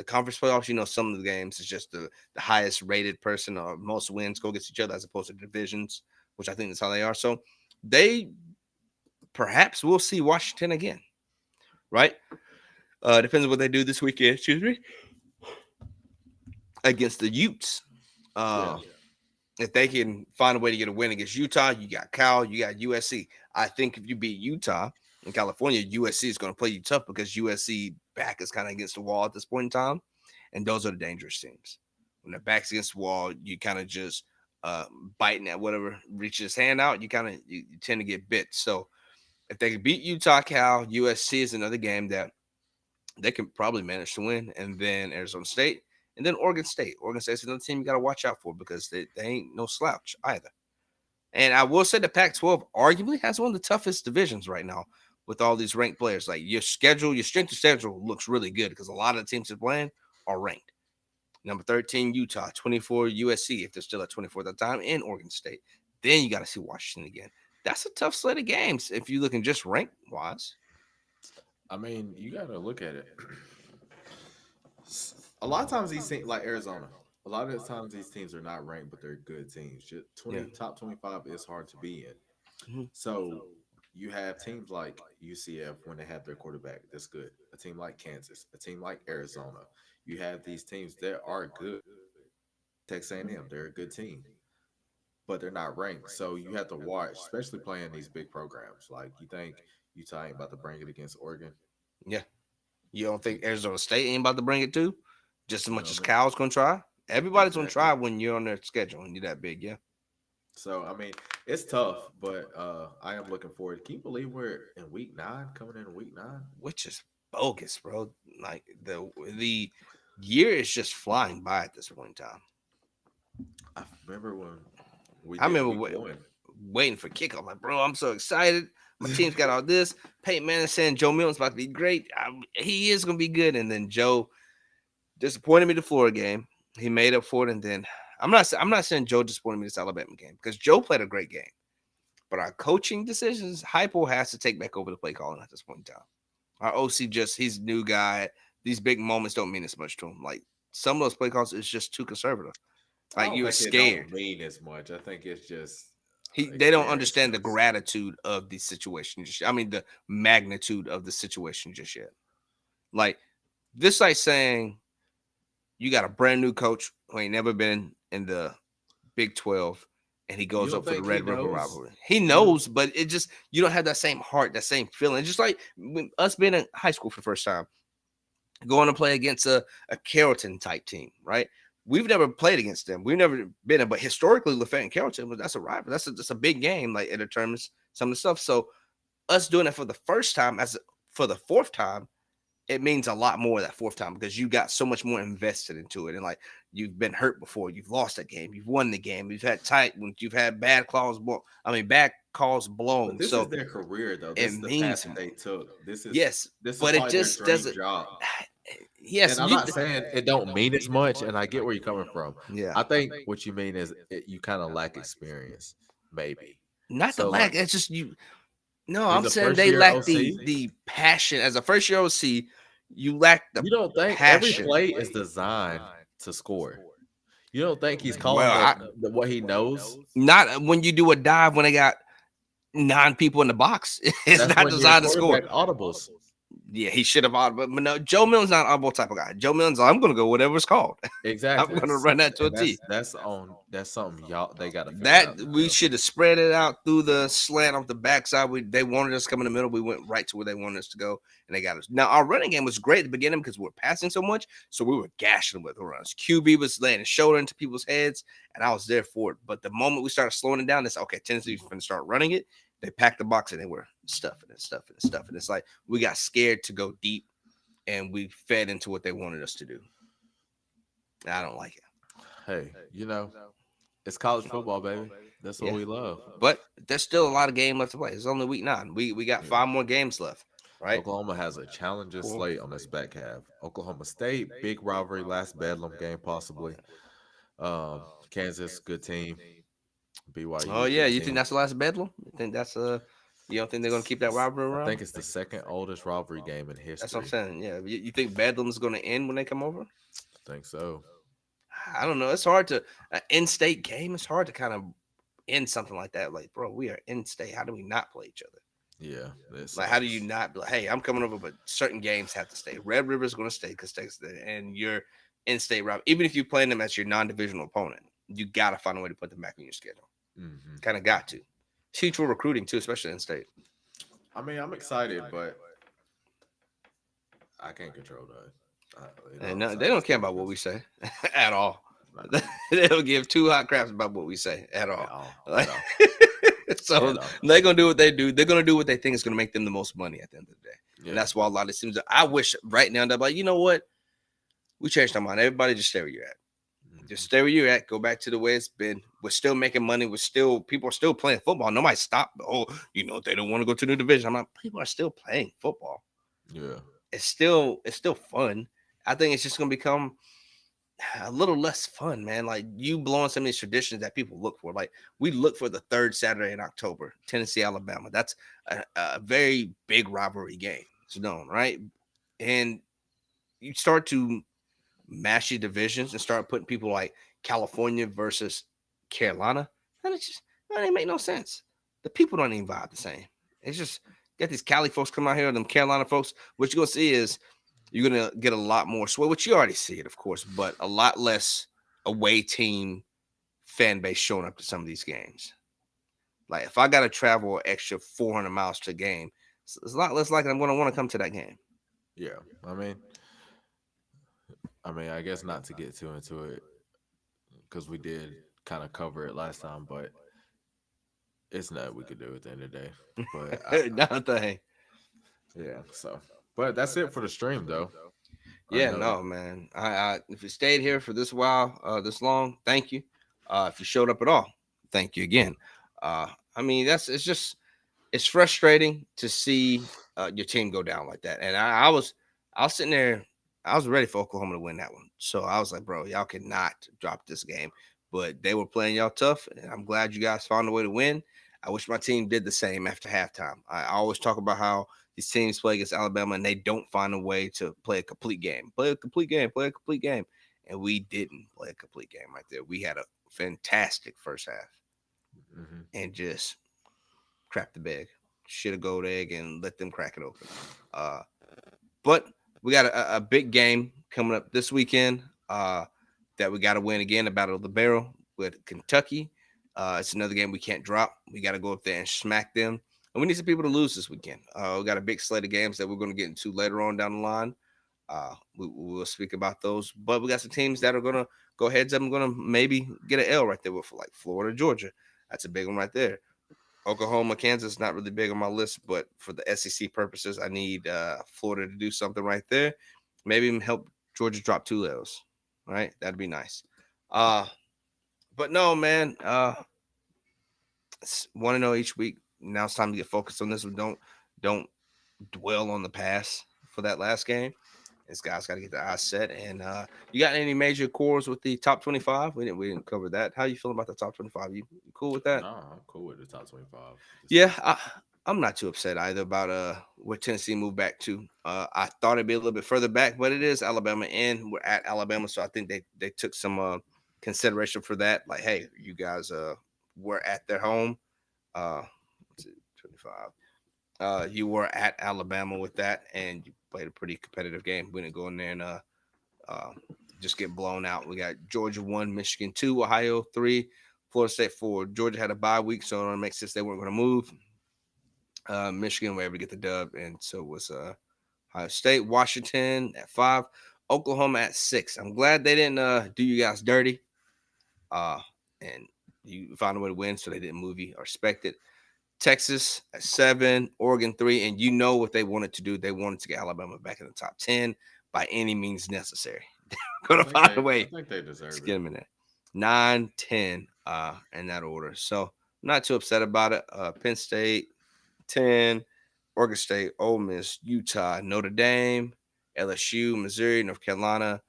The conference playoffs, some of the games is just the highest rated person or most wins go against each other as opposed to divisions, which I think that's how they are. So they perhaps we'll see Washington again, right? Depends on what they do this weekend. Excuse me, against the Utes. Yeah. If they can find a way to get a win against Utah, you got Cal, you got USC. I think if you beat Utah in California, USC is going to play you tough because USC back is kind of against the wall at this point in time, and those are the dangerous teams. When their back's against the wall, you kind of just biting at whatever reaches his hand out. You tend to get bit. So if they can beat Utah, Cal, USC is another game that they can probably manage to win, and then Arizona State. And then Oregon State. Oregon State's another team you got to watch out for because they ain't no slouch either. And I will say the Pac-12 arguably has one of the toughest divisions right now with all these ranked players. Like your strength of schedule looks really good because a lot of the teams that playing are ranked. Number 13, Utah, 24, USC, if they're still at 24 at the time, and Oregon State. Then you got to see Washington again. That's a tough slate of games if you're looking just rank-wise. I mean, you got to look at it. A lot of times these teams, like Arizona, a lot of the times these teams are not ranked, but they're good teams. Just top 25 is hard to be in. Mm-hmm. So you have teams like UCF when they have their quarterback. That's good. A team like Kansas, a team like Arizona. You have these teams that are good. Texas A&M, they're a good team, but they're not ranked. So you have to watch, especially playing these big programs. Like you think Utah ain't about to bring it against Oregon? Yeah. You don't think Arizona State ain't about to bring it too? Just as much as I mean? Cal's going to try? Everybody's going to Exactly. try when you're on their schedule and you're that big, yeah. So I mean, it's tough, but I am looking forward. Can you believe we're in week 9, coming in week 9? Which is bogus, bro. Like the year is just flying by at this point in time. I remember when we I did remember week 1. waiting for kickoff. Like, bro, I'm so excited. My team's got all this. Peyton Manning saying Joe Milton's about to be great. He is going to be good. And then Joe disappointed me the Florida game. He made up for it. And then I'm not saying Joe disappointed me this Alabama game because Joe played a great game. But our coaching decisions, Hypo has to take back over the play calling at this point in time. Our OC he's a new guy. These big moments don't mean as much to him. Like some of those play calls is just too conservative. Like you were scared. It don't mean as much. I think it's just they don't understand the gratitude of the situation. The magnitude of the situation just yet. Like this, like saying you got a brand new coach who ain't never been in the Big 12, and he goes up for the Red River rivalry. He knows, but it just you don't have that same heart, that same feeling. Just like when us being in high school for the first time, going to play against a Carrollton type team, right? We've never played against them. We've never been in, but historically, Lafayette and Carrollton, that's a rival. That's a big game, like it determines some of the stuff. So us doing it for the first time, for the fourth time, it means a lot more that fourth time because you got so much more invested into it. And like you've been hurt before, you've lost a game, you've won the game, you've had you've had bad calls blown. Bad calls blown. But this is their career, though. This is the path they took. This is but it just doesn't. Job. Yes, and I'm not saying it don't mean as much, and I get where you're coming from. Yeah, I think what you mean is you kind of lack experience, maybe. Not the lack. It's just you. No, I'm saying they lack the passion as a first year OC. You lack the. You don't think passion. Every play is designed to score? You don't think he's calling what he knows? Not when you do a dive when they got 9 people in the box. It's not designed to score. Audibles. Yeah, he should have audible, but no, Joe Milton's not an audible type of guy. Joe Milton's I'm going to go whatever it's called. Exactly. I'm going to run that to a T. That's something y'all they got to. That we should have spread it out through the slant off the backside. They wanted us to come in the middle. We went right to where they wanted us to go, and they got us. Now our running game was great at the beginning because we were passing so much, so we were gashing them with the runs. QB was laying his shoulder into people's heads, and I was there for it. But the moment we started slowing it down, it's okay. Tennessee's going to start running it. They packed the box and they were stuffing. It's like we got scared to go deep and we fed into what they wanted us to do. I don't like it. Hey, it's college football, baby. That's what we love. But there's still a lot of game left to play. It's only week 9. We got 5 more games left, right? Oklahoma has a challenging slate on this back half. Oklahoma State, big rivalry, last Bedlam game possibly. Kansas, good team. BYU. Oh yeah, you think that's the last Bedlam? You think that's You don't think they're gonna keep that rivalry I around? think it's the second oldest rivalry game in That's what I'm history. saying. Yeah, you think Bedlam is gonna end when they come over? I think so. I don't know. It's hard to an in-state game. It's hard to kind of end something like that. Like, bro, we are in-state. How do we not play each other? Yeah, it Like, how do you sucks. not be like, hey, I'm coming over, but certain games have to stay. Red River's going to stay because Texas, and your in-state rival, even if you're playing them as your non-divisional opponent, you got to find a way to put them back on your schedule. Hmm. Kind of got to. It's huge for recruiting too, especially in-state. I mean, I'm excited, but I can't control that. And I'm no, they excited don't care still about what because we say at all. not They don't give two hot craps about what we say at all. at all, Like, at all, so at all. they're gonna do what they do. They're gonna do what they think is gonna make them the most money at the end of the day. And Yeah. that's why a lot of teams. I wish right now they're like, you know what? We changed our mind. Everybody just stay where you're at. Just Mhm. stay where you're at. Go back to the way it's been. We're still making money. We're still people are still playing football. Nobody stopped. Oh, they don't want to go to the division. I'm like, people are still playing football. Yeah. It's still fun. I think it's just gonna become a little less fun, man. Like you blowing some of these traditions that people look for. Like we look for the third Saturday in October, Tennessee, Alabama. That's a very big rivalry game. It's known, right? And you start to mash your divisions and start putting people like California versus Carolina, and it's just that ain't make no sense. The people don't even vibe the same. It's just get these Cali folks come out here, them Carolina folks. What you're gonna see is you're gonna get a lot more sway, which you already see it, of course, but a lot less away team fan base showing up to some of these games. Like if I gotta travel an extra 400 miles to a game, it's a lot less likely I'm gonna want to come to that game. Yeah. I guess not to get too into it because we did kind of cover it last time, but it's not we could do at the end of the day. But Nothing. yeah, so but that's it for the stream though. I Yeah, know. no, man. I if you stayed here for this while, this long, thank you. If you showed up at all, thank you again. I mean, it's frustrating to see your team go down like that. And I was sitting there, I was ready for Oklahoma to win that one. So I was like, bro, y'all cannot drop this game. But they were playing y'all tough, and I'm glad you guys found a way to win. I wish my team did the same after halftime. I always talk about how these teams play against Alabama and they don't find a way to play a complete game. Play a complete game, play a complete game. And we didn't play a complete game right there. We had a fantastic first half Hmm. and just crap the bag, shit a gold egg, and let them crack it open. Uh, but we got a big game coming up this weekend that we got to win again. The Battle of the Barrel with Kentucky. It's another game we can't drop. We got to go up there and smack them. And we need some people to lose this weekend. We got a big slate of games that we're going to get into later on down the line. We will speak about those. But we got some teams that are going to go heads up and going to maybe get an L right there with like Florida, Georgia. That's a big one right there. Oklahoma, Kansas, not really big on my list, but for the SEC purposes, I need Florida to do something right there. Maybe even help Georgia drop 2 L's. Right, that'd be nice. Uh, but no, man. It's 1-0 each week. Now it's time to get focused on this one. Don't dwell on the past for that last game. This guy's got to get the eyes set. And you got any major cores with the top 25? We didn't cover that. How you feeling about the top 25? You cool with that? No, I'm cool with the top 25. Yeah, I'm not too upset either about where Tennessee moved back to. I thought it'd be a little bit further back, but it is Alabama, and we're at Alabama, so I think they took some consideration for that. Like, hey, you guys were at their home. What's it, 25. You were at Alabama with that, and you played a pretty competitive game. We didn't go in there and uh, just get blown out. We got Georgia 1, Michigan 2, Ohio 3, Florida State 4. Georgia had a bye week, so it makes sense they weren't going to move. Michigan were able to get the dub, and so was Ohio State. Washington at 5, Oklahoma at 6. I'm glad they didn't do you guys dirty, and you found a way to win, so they didn't move you or respect it. Texas at 7, Oregon 3, and you know what they wanted to do. They wanted to get Alabama back in the top 10 by any means necessary. They're going to find a I way think they to deserve get it. them in there. 9, 10 in that order. So not too upset about it. Penn State 10, Oregon State, Ole Miss, Utah, Notre Dame, LSU, Missouri, North Carolina,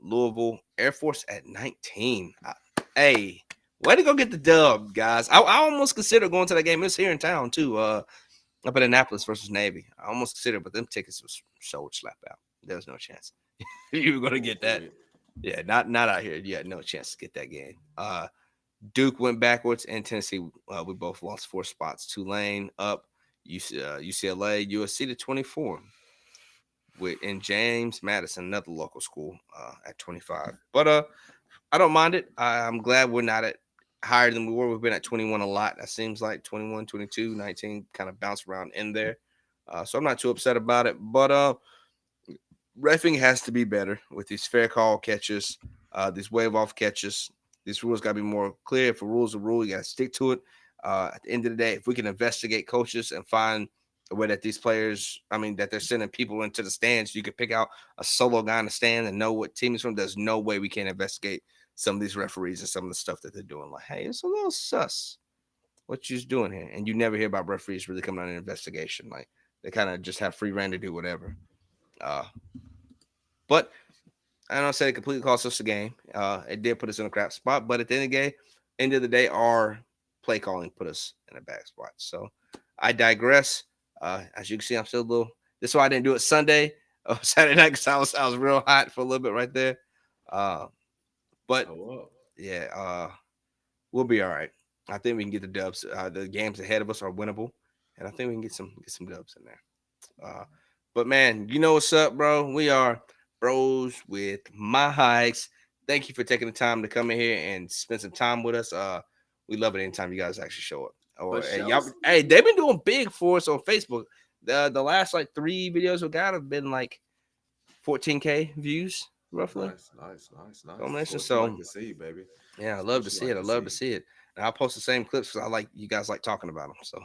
Louisville, Air Force at 19. Hey, Way to go get the dub, guys. I almost considered going to that game. It's here in town too. Up at Annapolis versus Navy. I almost considered, but them tickets was sold slap out. There was no chance you were gonna get that. Yeah, not out here. You had no chance to get that game. Duke went backwards, and Tennessee, we both lost 4 spots. Tulane up, UCLA, USC to 24, and James Madison, another local school, at 25. But I don't mind it. I'm glad we're not at higher than we were. We've been at 21 a lot. That seems like 21, 22, 19 kind of bounce around in there. So I'm not too upset about it. But reffing has to be better with these fair call catches, these wave off catches. These rules got to be more clear. If a rule is a rule, you got to stick to it. At the end of the day, if we can investigate coaches and find a way that these players, that they're sending people into the stands, you can pick out a solo guy in the stand and know what team is from. There's no way we can't investigate some of these referees and some of the stuff that they're doing. Like, hey, it's a little sus. What you're doing here? And you never hear about referees really coming on an investigation. Like, they kind of just have free reign to do whatever. But I don't say it completely cost us the game. It did put us in a crap spot, but at the end of the day, our play calling put us in a bad spot. So I digress. As you can see, I'm still a little. This is why I didn't do it Saturday night, because I was real hot for a little bit right there. But yeah, we'll be all right. I think we can get the dubs. The games ahead of us are winnable, and I think we can get some dubs in there. But man, you know what's up, bro? We are Bros with My Hikes. Thank you for taking the time to come in here and spend some time with us. We love it anytime you guys actually show up. Hey, they've been doing big for us on Facebook. The last like 3 videos we got have been like 14K views roughly. Nice. So like to see, baby. Yeah, I love to see it. I love to see it. And I'll post the same clips because I like you guys like talking about them. So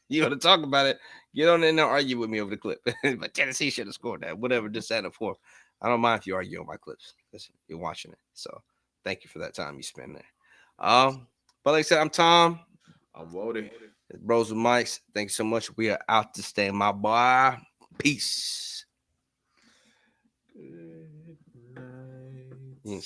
you want to talk about it? Get on in there and argue with me over the clip. But Tennessee should have scored that. Whatever, just that and forth. I don't mind if you argue on my clips because you're watching it. So thank you for that time you spend there. But like I said, I'm Tom. I'm Wody. Bros with Mics. Thank you so much. We are out to stay, my boy. Peace. Good night.